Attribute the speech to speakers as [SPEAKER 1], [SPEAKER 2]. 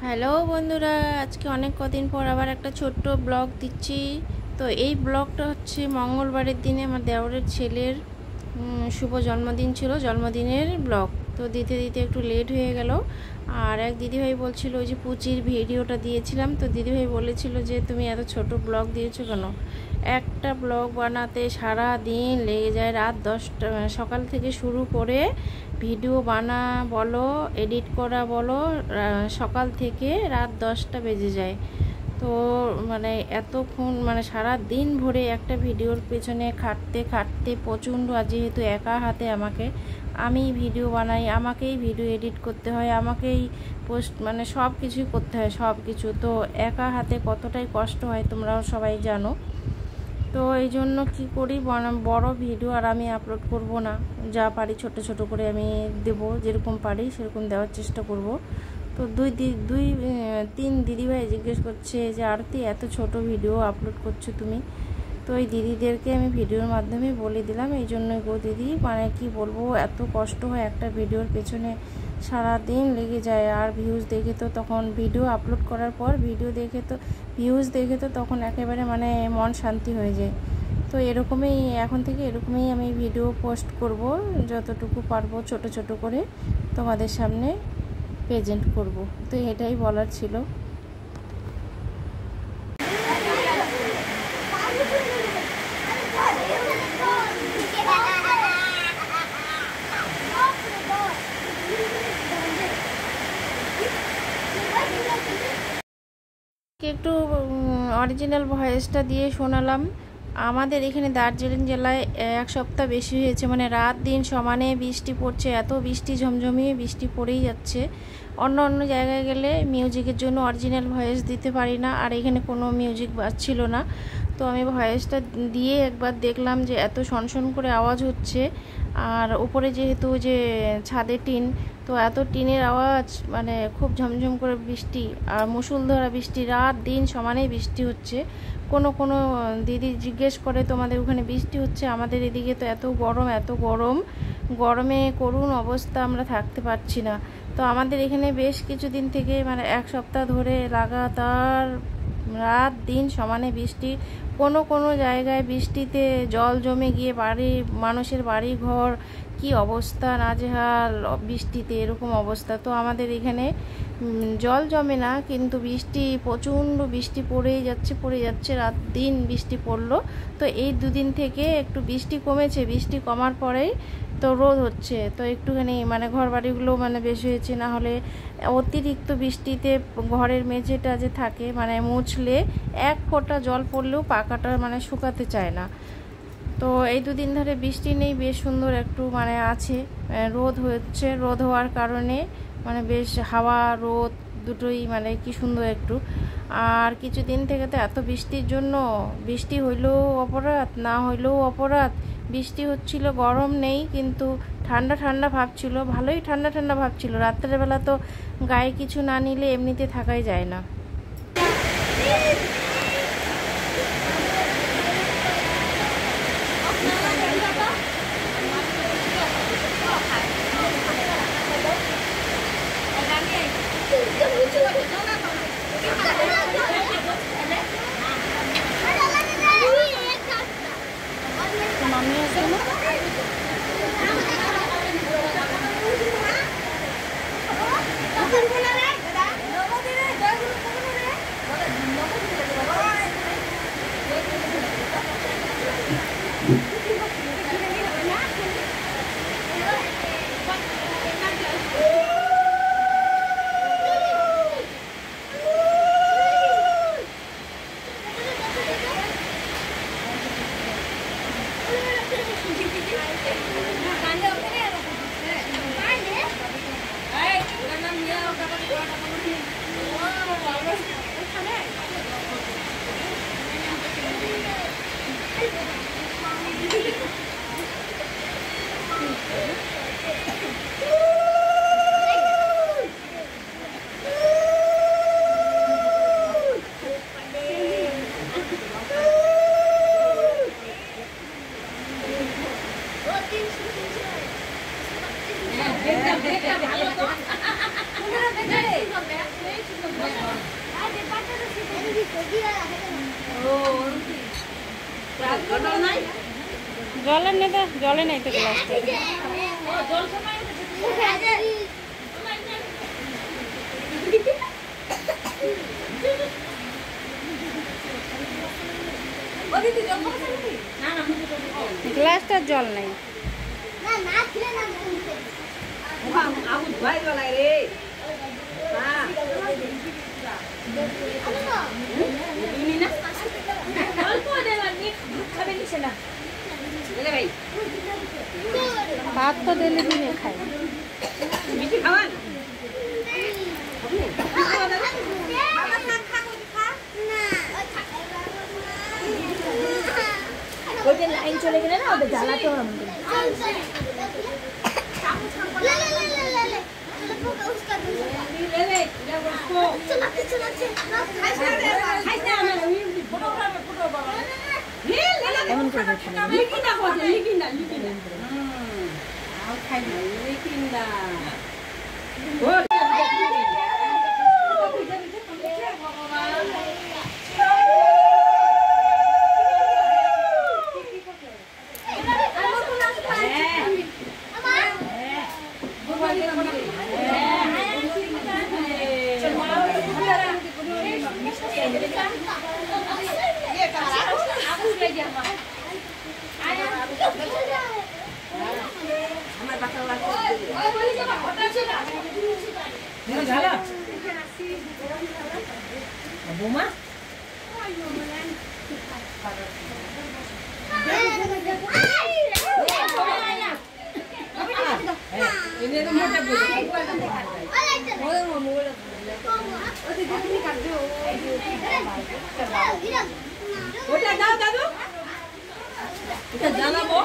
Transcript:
[SPEAKER 1] Hello বন্ধুরা, আজকে অনেক কদিন পর আবার একটা ছোট্ট ব্লগ দিচ্ছি। তো এই ব্লগটা হচ্ছে মঙ্গলবারের দিনে আমার দেওরের ছেলের শুভ জন্মদিন ছিল, জন্মদিনের ব্লগ। তো দিতে দিতে একটু লেট হয়ে গেল। আর এক দিদিভাই বলছিল, ওই যে পুচির ভিডিওটা দিয়েছিলাম, তো দিদিভাই বলেছিল যে তুমি এত ছোট ব্লগ দিয়েছো কেন। একটা ব্লগ বানাতে সারা দিন লেগে যায়, রাত 10টা সকাল থেকে শুরু করে ভিডিও বানা বলো, এডিট করা বলো, সকাল থেকে রাত 10টা বেজে যায়। তো মানে এতক্ষণ মানে সারা দিন ভরে একটা ভিডিওর পেছনে খাটতে খাটতে প্রচণ্ড, আর যেহেতু একা হাতে আমি ভিডিও বানাই, আমাকেই ভিডিও এডিট করতে হয়, আমাকেই পোস্ট মানে সব কিছুই করতে হয়, সব কিছু। তো একা হাতে কতটাই কষ্ট হয় তোমরাও সবাই জানো। তো এই জন্য কী করি, বড় ভিডিও আর আমি আপলোড করব না, যা পারি ছোট ছোট করে আমি দেব, যেরকম পারি সেরকম দেওয়ার চেষ্টা করব। তো তিন দিদিভাই জিজ্ঞেস করছে যে আরতি এত ছোট ভিডিও আপলোড করছো তুমি। তো এই দিদিদেরকে আমি ভিডিওর মাধ্যমে বলে দিলাম, এই জন্যই গো দিদি, মানে কি বলবো, এত কষ্ট হয় একটা ভিডিওর পেছনে, সারা দিন লেগে যায়। আর ভিউজ দেখে তো তখন ভিডিও আপলোড করার পর ভিউজ দেখে তো তখন একেবারে মানে মন শান্তি হয়ে যায়। তো এরকমই এখন থেকে এরকমই আমি ভিডিও পোস্ট করব, যতটুকু পারবো ছোট ছোট করে তোমাদের সামনে প্রেজেন্ট করব। তো এটাই বলার ছিল। একটু অরিজিনাল ভয়েসটা দিয়ে শোনালাম। আমাদের এখানে দার্জিলিং জেলায় এক সপ্তাহ বেশি হয়েছে, মানে রাত দিন সমানে বৃষ্টি পড়ছে, এত বৃষ্টি ঝমঝমিয়ে বৃষ্টি পড়েই যাচ্ছে। অন্য অন্য জায়গায় গেলে মিউজিকের জন্য অরিজিনাল ভয়েস দিতে পারি না, আর এখানে কোনো মিউজিক বাজছিল না। তো আমি ভয়েসটা দিয়ে একবার দেখলাম যে এত শনশন করে আওয়াজ হচ্ছে, আর উপরে যেহেতু যে ছাদে টিন, তো এত টিনের আওয়াজ, মানে খুব ঝমঝম করে বৃষ্টি আর মুষলধারা বৃষ্টি, রাত দিন সমানেই বৃষ্টি হচ্ছে। কোনো দিদি জিজ্ঞেস করে তোমাদের ওখানে বৃষ্টি হচ্ছে, আমাদের এদিকে তো এত গরম, গরমে করুণ অবস্থা, আমরা থাকতে পারছি না। তো আমাদের এখানে বেশ কিছুদিন থেকে মানে এক সপ্তাহ ধরে লাগাতার রাত দিন সমানে বৃষ্টি। কোনো জায়গায় বৃষ্টিতে জল জমে গিয়ে মানুষের বাড়ি ঘর কি অবস্থা, নাজেহাল বৃষ্টিতে, এরকম অবস্থা। তো আমাদের এখানে জল জমে না, কিন্তু প্রচণ্ড বৃষ্টি পড়েই যাচ্ছে, রাত দিন বৃষ্টি পড়লো। তো এই দুদিন থেকে একটু বৃষ্টি কমেছে, বৃষ্টি কমার পরেই তো রোদ হচ্ছে। তো একটুখানি মানে ঘর বাড়িগুলো মানে বেশি হয়েছে, না হলে অতিরিক্ত বৃষ্টিতে ঘরের মেঝেটা যে থাকে মানে মুছলে এক ফোঁটা জল পড়লেও পাকাটা মানে শুকাতে চায় না। তো এই দুদিন ধরে বৃষ্টি নেই, বেশ সুন্দর একটু মানে আছে, রোদ হচ্ছে, রোদ হওয়ার কারণে মানে বেশ হাওয়া রোদ দুটোই মানে কি সুন্দর একটু। আর কিছুদিন থেকে তো এত বৃষ্টির জন্য, বৃষ্টি হইলেও অপরাধ, না হইলেও অপরাধ। বৃষ্টি হচ্ছিল, গরম নেই, কিন্তু ঠান্ডা ঠান্ডা ভাব ছিল, ভালোই ঠান্ডা ঠান্ডা ভাব ছিল। রাত্রেবেলা তো গায়ে কিছু না নিলে এমনিতে থাকাই যায় না। মামি আসবে না? জলের নেই তো, জলে নেই তো গ্লাসটা। গ্লাসটার জল নেই। ভাত তো দিলে দিনে খাই।
[SPEAKER 2] ওইটা লাইন চলে গেলে না ওটা জ্বালাতে হবে আমাদের। এমন করে বৌমা ওটা দাও দাদু, এটা জ্বালাবো।